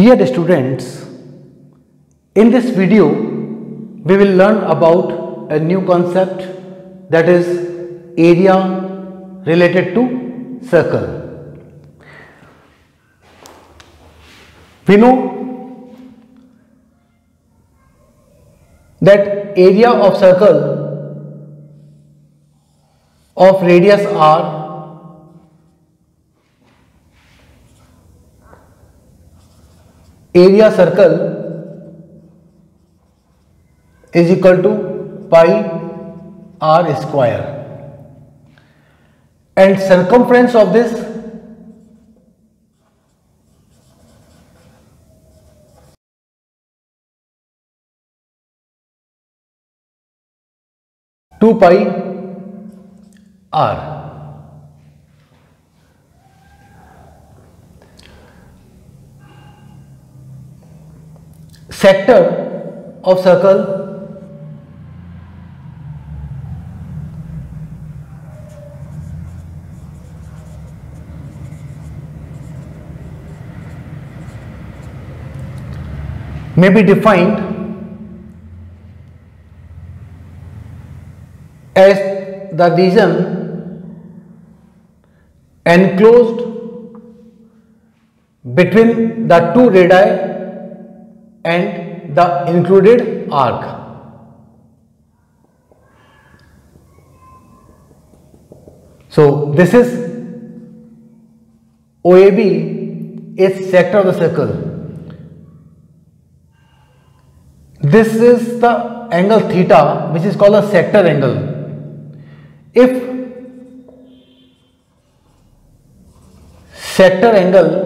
Dear students, in this video we will learn about a new concept, that is area related to circle. We know that area of circle of radius r area circle is equal to pi r square, and circumference of this two pi r. Sector of circle may be defined as the region enclosed between the two radii and the included arc. So this is OAB is sector of the circle. This is the angle theta, which is called a sector angle. If sector angle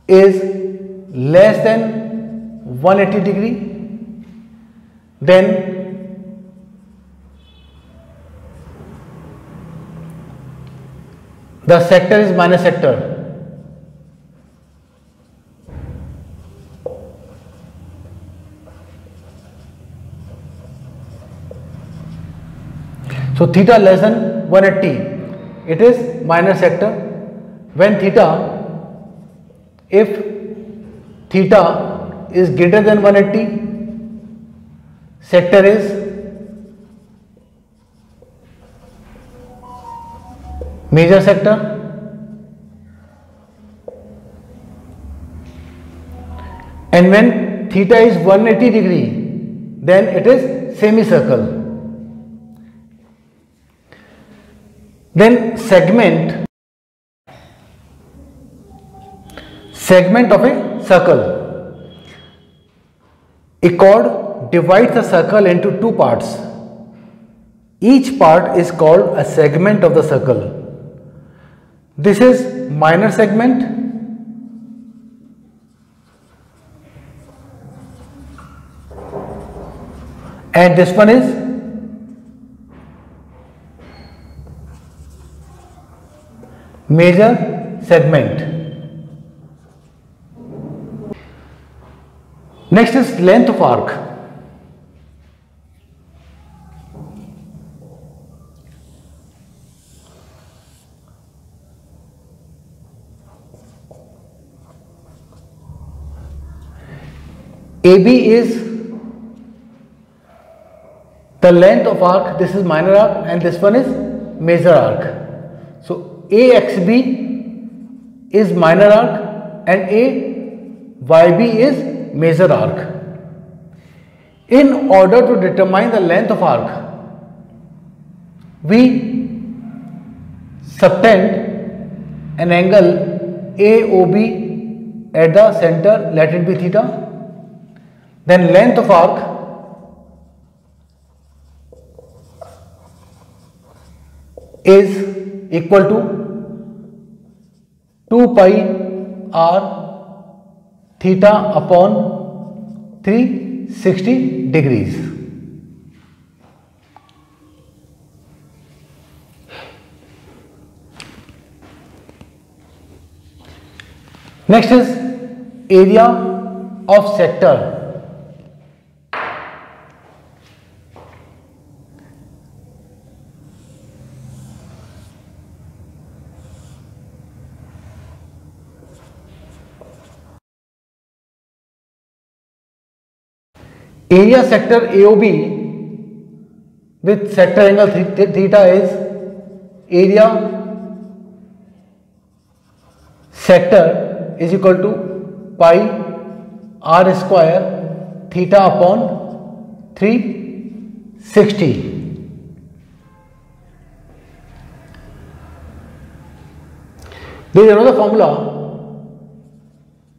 is less than 180 degree, then the sector is minor sector. So theta less than 180, it is minor sector. When if theta is greater than 180, sector is major sector. And when theta is 180 degree, then it is semicircle. Then segment of a circle. A chord divides the circle into two parts. Each part is called a segment of the circle. This is minor segment and this one is major segment. Next is length of arc. AB is the length of arc, this is minor arc and this one is major arc. So AXB is minor arc and AYB is major arc. In order to determine the length of arc, we subtend an angle AOB at the center, let it be theta. Then length of arc is equal to 2 pi r theta upon 360 degrees. Next is area of sector. Area sector AOB with sector angle theta is area sector is equal to pi r square theta upon 360. There is another formula,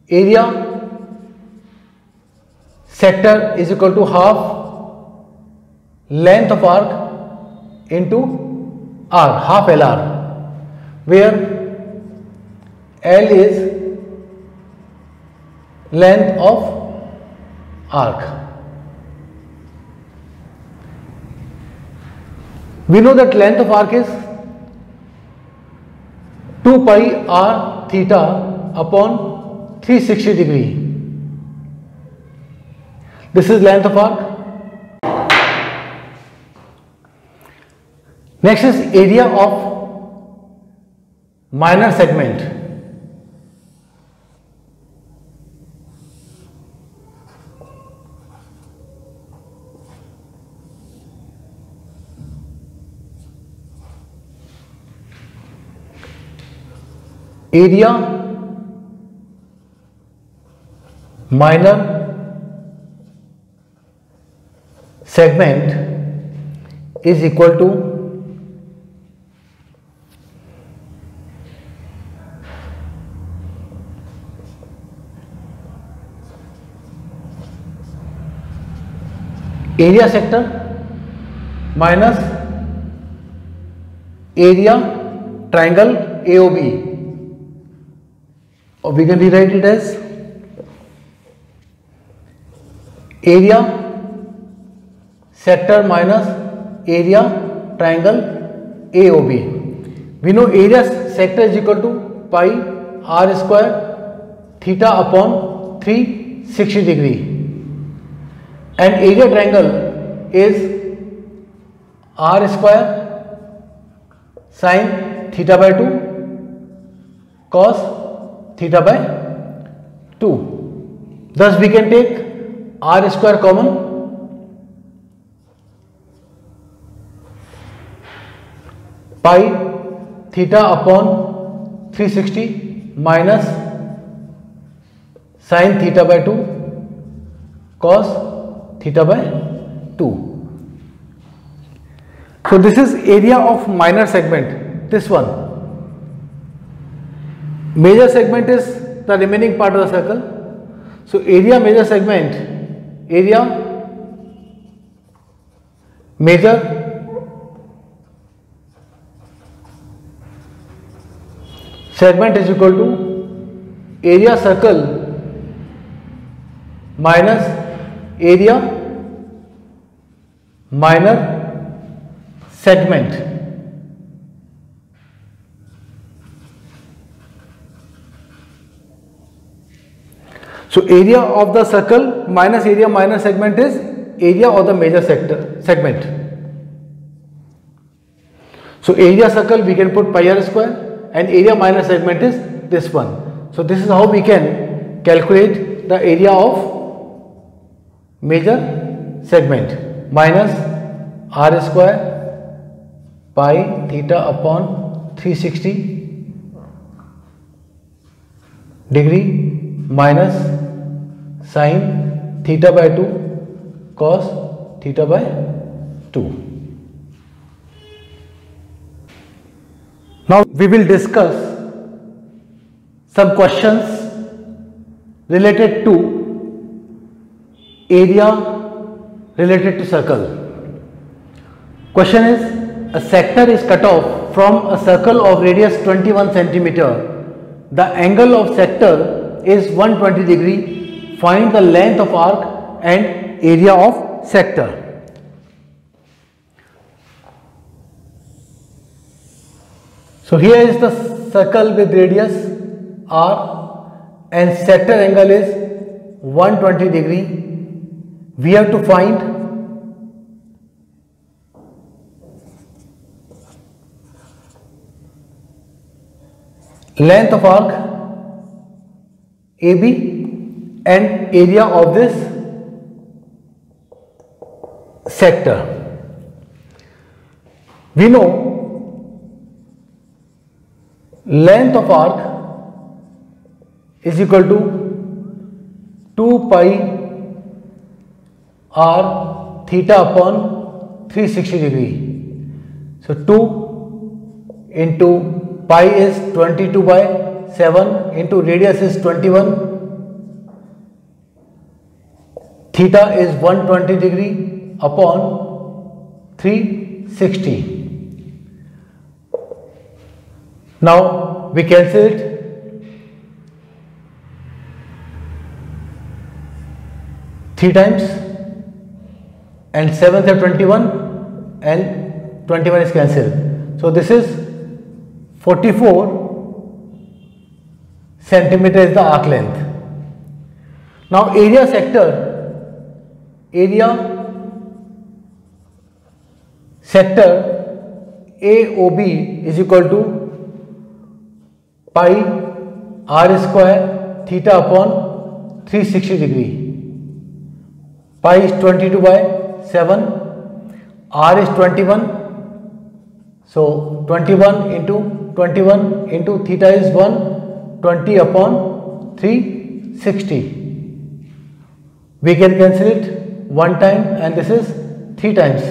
area sector is equal to half length of arc into r, half LR, where L is length of arc. We know that length of arc is 2 pi r theta upon 360 degree. This is length of arc. Next is area of minor segment. Area minor segment is equal to area sector minus area triangle AOB, or we can rewrite it as area sector minus area triangle AOB. We know area sector is equal to pi r square theta upon 360 degree, and area triangle is r square sin theta by 2 cos theta by 2. Thus we can take r square common, pi theta upon 360 minus sin theta by 2 cos theta by 2. So this is area of minor segment, this one. Major segment is the remaining part of the circle. So area major segment, area major segment is equal to area circle minus area minor segment. So area of the circle minus area minor segment is area of the major segment. So area circle we can put pi r square, and area minor segment is this one. So this is how we can calculate the area of major segment, minus r square pi theta upon 360 degree minus sin theta by 2 cos theta by 2. Now we will discuss some questions related to area related to circle. Question is, a sector is cut off from a circle of radius 21 centimeter. The angle of sector is 120 degree. Find the length of arc and area of sector. So here is the circle with radius r and sector angle is 120 degree. We have to find length of arc AB and area of this sector. We know length of arc is equal to 2 pi r theta upon 360 degree. So 2 into pi is 22 by 7 into radius is 21. Theta is 120 degree upon 360. Now we cancel it. Three times and 7 are 21 and 21 is cancelled. So this is 44 centimeter is the arc length. Now area sector AOB is equal to pi r square theta upon 360 degree. Pi is 22 by 7, r is 21, so 21 into theta is 120 upon 360. We can cancel it one time and this is 3 times.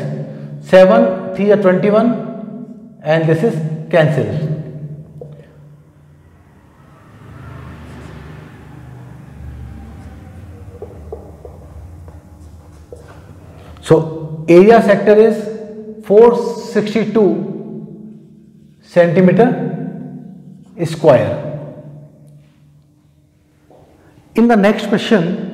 7 3 are 21 and this is cancelled. So area sector is 462 centimeter square. In the next question,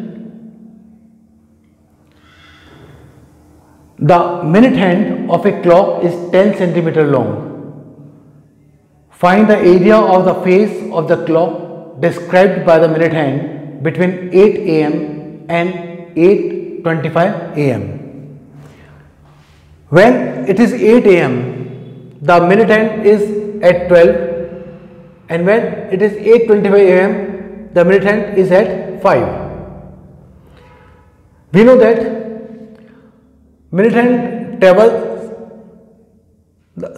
the minute hand of a clock is 10 centimeter long. Find the area of the phase of the clock described by the minute hand between 8 am and 8:25 am. When it is 8 am, the minute hand is at 12, and when it is 8:25 am, the minute hand is at 5. We know that minute hand travels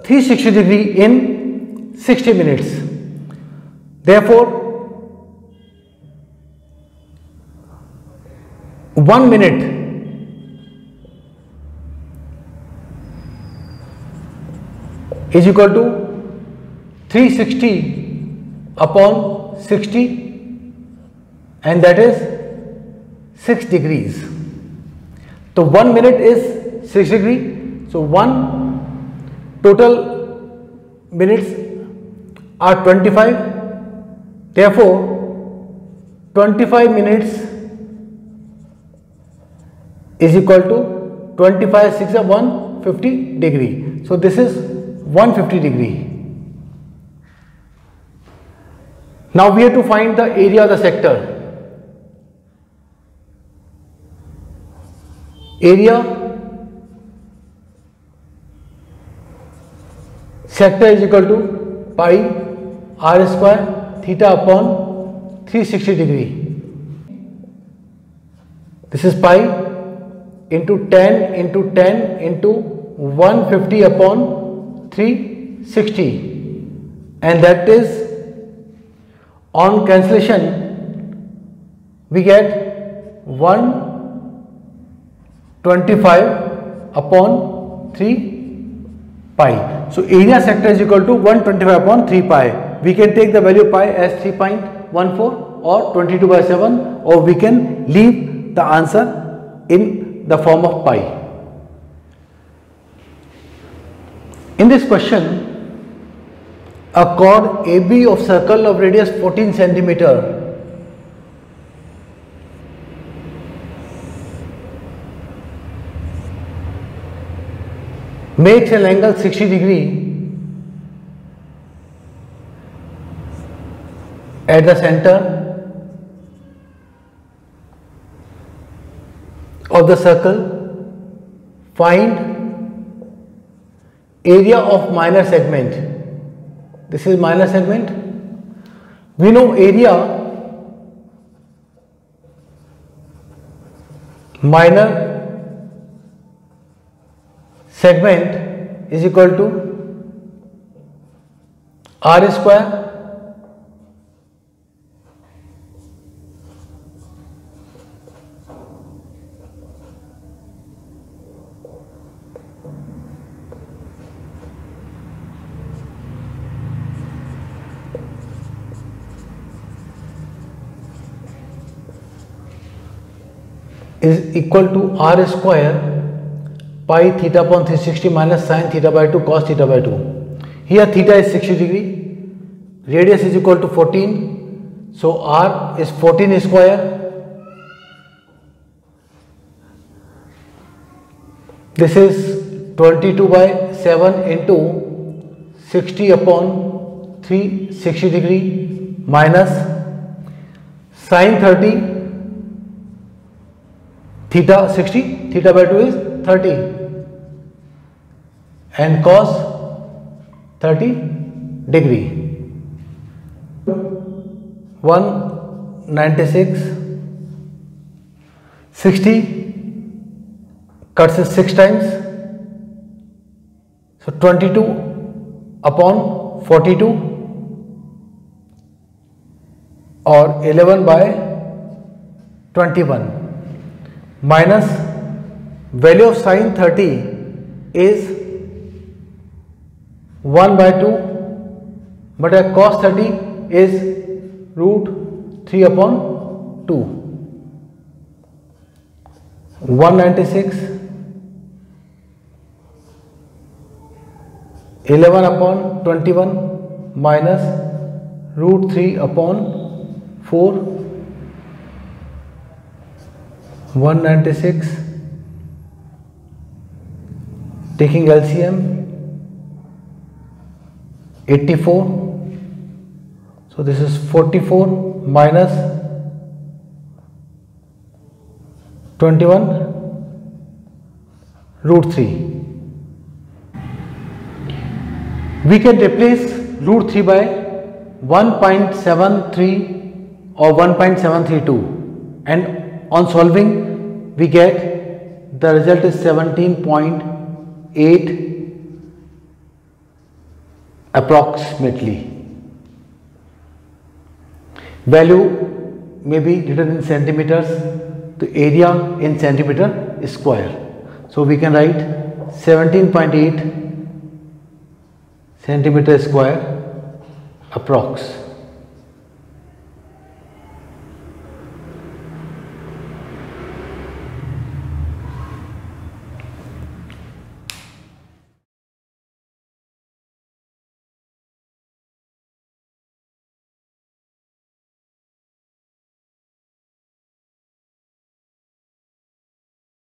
360 degree in 60 minutes. Therefore, 1 minute is equal to 360 upon 60, and that is 6 degrees. So 1 minute is 6 degree. So 1 total minutes are 25. Therefore 25 minutes is equal to 25 6 are 150 degree. So this is 150 degree. Now we have to find the area of the sector. Area sector is equal to pi r square theta upon 360 degree. This is pi into 10 into 10 into 150 upon 360, and that is, on cancellation we get 125 upon 3 pi. So area sector is equal to 125 upon 3 pi. We can take the value pi as 3.14 or 22 by 7, or we can leave the answer in the form of pi. In this question, a chord AB of circle of radius 14 centimeter makes an angle 60 degree at the center of the circle. Find area of minor segment. This is minor segment. We know area minor segment is equal to r square is equal to r square pi theta upon 360 minus sin theta by 2 cos theta by 2. Here theta is 60 degree, radius is equal to 14, so r is 14 square. This is 22 by 7 into 60 upon 360 degree minus sin 30 theta 60, theta by 2 is 30 and cos 30 degree. 196, 60 cuts is 6 times, so 22 upon 42 or 11 by 21 minus value of sin 30 is 1 by 2 but cos 30 is root 3 upon 2. 196 11 upon 21 minus root 3 upon 4. 196 taking LCM 84, so this is 44 minus 21 root 3. We can replace root 3 by 1.73 or 1.732 and on solving we get the result is 17.8 approximately. Value may be written in centimeters, the area in centimeter square. So we can write 17.8 centimeter square approx.